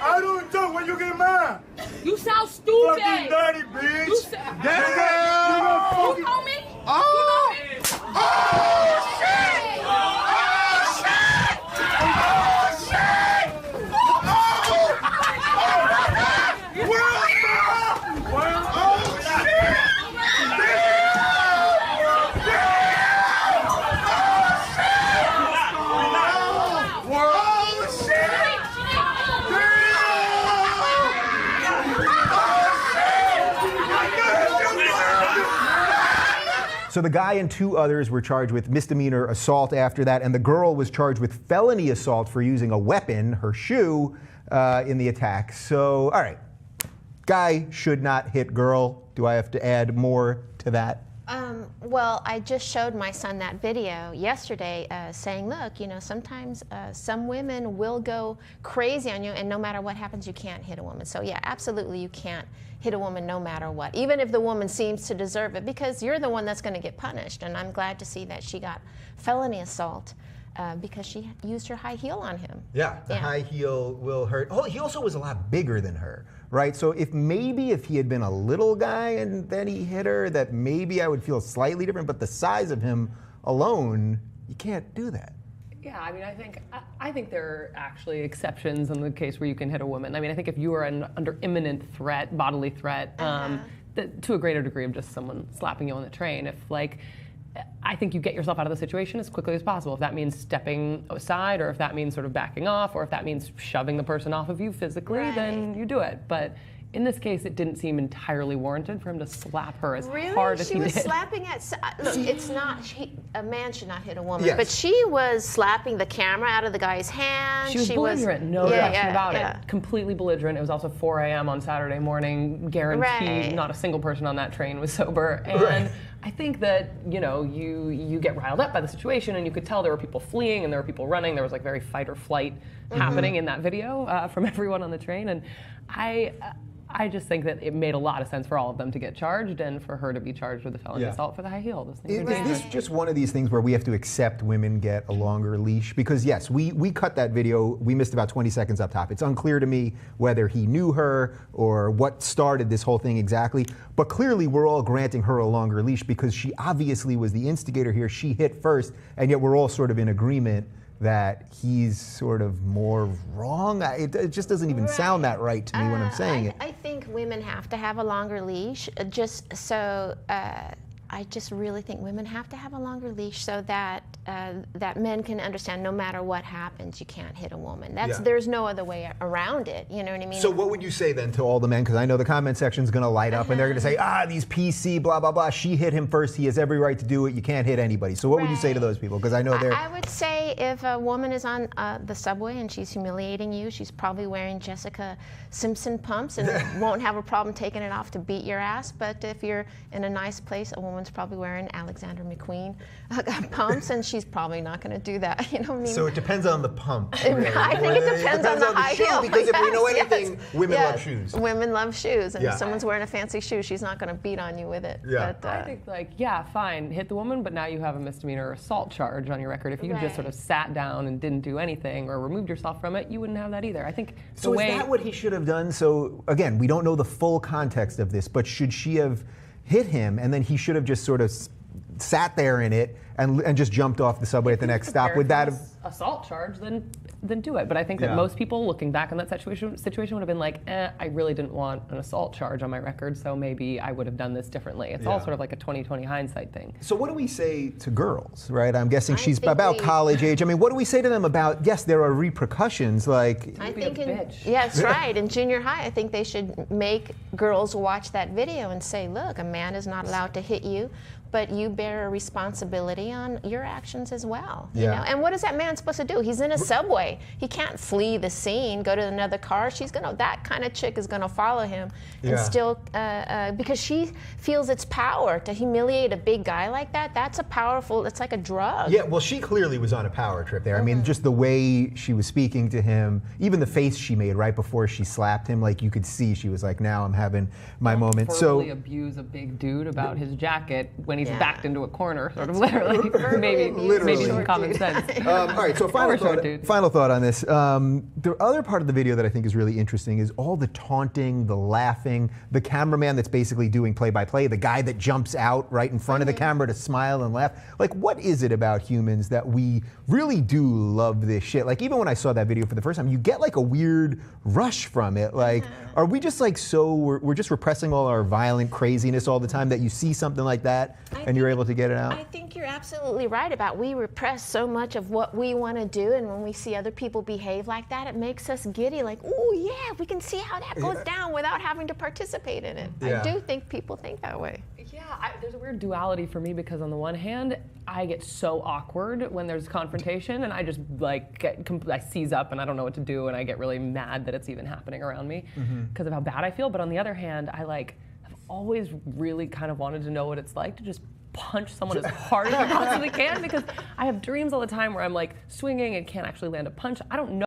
I don't talk when you get mad. You sound stupid. Fucking dirty bitch. You sound. Damn. You know me? Oh. You know me? Oh shit! Oh shit! Oh shit! Oh! World star! Oh shit! So the guy and two others were charged with misdemeanor assault after that, and the girl was charged with felony assault for using a weapon, her shoe, in the attack. So, all right, guy should not hit girl. Do I have to add more to that? Well, I just showed my son that video yesterday saying, look, you know, sometimes some women will go crazy on you, and no matter what happens, you can't hit a woman. So yeah, absolutely you can't hit a woman no matter what, even if the woman seems to deserve it, because you're the one that's going to get punished. And I'm glad to see that she got felony assault because she used her high heel on him. Yeah, the high heel will hurt. Oh, he also was a lot bigger than her, right? So if he had been a little guy and then he hit her, that maybe I would feel slightly different, but the size of him alone, you can't do that. Yeah, I mean, I think there are actually exceptions in the case where you can hit a woman. I mean, I think if you are under imminent threat, bodily threat, to a greater degree of just someone slapping you on the train, I think you get yourself out of the situation as quickly as possible. If that means stepping aside, or if that means sort of backing off, or if that means shoving the person off of you physically, then you do it. But in this case, it didn't seem entirely warranted for him to slap her as hard as he did. She was slapping at. Look, it's not. A man should not hit a woman, but she was slapping the camera out of the guy's hand. She was belligerent, no question about it. Completely belligerent. It was also 4 a.m. on Saturday morning. Guaranteed, not a single person on that train was sober. And I think that you get riled up by the situation, and you could tell there were people fleeing and there were people running. There was like very fight or flight happening in that video from everyone on the train, and I just think that it made a lot of sense for all of them to get charged, and for her to be charged with a felony assault for the high heel. Is this just one of these things where we have to accept women get a longer leash? Because yes, we cut that video, we missed about 20 seconds up top. It's unclear to me whether he knew her or what started this whole thing exactly, but clearly we're all granting her a longer leash because she obviously was the instigator here. She hit first, and yet we're all sort of in agreement that he's sort of more wrong. It just doesn't even sound that right to me when I'm saying it. I think women have to have a longer leash, just so. I just really think women have to have a longer leash so that that men can understand no matter what happens, you can't hit a woman. There's no other way around it. You know what I mean? So what would you say then to all the men? Because I know the comment section's going to light up and they're going to say, these PC, blah, blah, blah. She hit him first. He has every right to do it. You can't hit anybody. So what would you say to those people? Because I know they're... I would say if a woman is on the subway and she's humiliating you, she's probably wearing Jessica Simpson pumps and won't have a problem taking it off to beat your ass. But if you're in a nice place, a woman's probably wearing Alexander McQueen pumps, and she's probably not going to do that. You know what I mean? So it depends on the pump. Really. I think it depends on the high heel. Because if we know anything, women love shoes. Women love shoes, and if someone's wearing a fancy shoe, she's not going to beat on you with it. Yeah. But, I think fine, hit the woman, but now you have a misdemeanor assault charge on your record. If you just sort of sat down and didn't do anything or removed yourself from it, you wouldn't have that either. I think so. Is that what he should have done? So again, we don't know the full context of this, but should she have hit him and then he should have just sort of sat there in it and just jumped off the subway at the next stop? Would that have assault charge? Then do it. But I think that most people looking back on that situation would have been like, I really didn't want an assault charge on my record, so maybe I would have done this differently. It's all sort of like a 20/20 hindsight thing. So what do we say to girls, right? I'm guessing she's about college age. I mean, what do we say to them about, yes, there are repercussions, like... I think that's right. In junior high, I think they should make girls watch that video and say, look, a man is not allowed to hit you, but you bear a responsibility on your actions as well. You know? And what is that man supposed to do? He's in a subway. He can't flee the scene, go to another car. That kind of chick is gonna follow him and still, because she feels it's power to humiliate a big guy like that. That's it's like a drug. Yeah, well, she clearly was on a power trip there. I mean, just the way she was speaking to him, even the face she made right before she slapped him, like you could see she was like, now I'm having my moment. Verbally abuse a big dude about his jacket when he's he's Yeah. backed into a corner, sort of literally. maybe Literally. some common sense. All right, so final thought on this. The other part of the video that I think is really interesting is all the taunting, the laughing, the cameraman that's basically doing play-by-play, the guy that jumps out right in front of the camera to smile and laugh. Like, what is it about humans that we really do love this shit? Like, even when I saw that video for the first time, you get like a weird rush from it. Like, are we just like we're just repressing all our violent craziness all the time that you see something like that and you're able to get it out? I think you're absolutely right about we repress so much of what we want to do, and when we see other people behave like that, it makes us giddy. Like, oh yeah, we can see how that goes down without having to participate in it. Yeah. I do think people think that way. Yeah, there's a weird duality for me because on the one hand, I get so awkward when there's confrontation, and I just like I seize up and I don't know what to do, and I get really mad that it's even happening around me because of how bad I feel. But on the other hand, I like have always really kind of wanted to know what it's like to just punch someone as hard as I possibly can, because I have dreams all the time where I'm like swinging and can't actually land a punch. I don't know.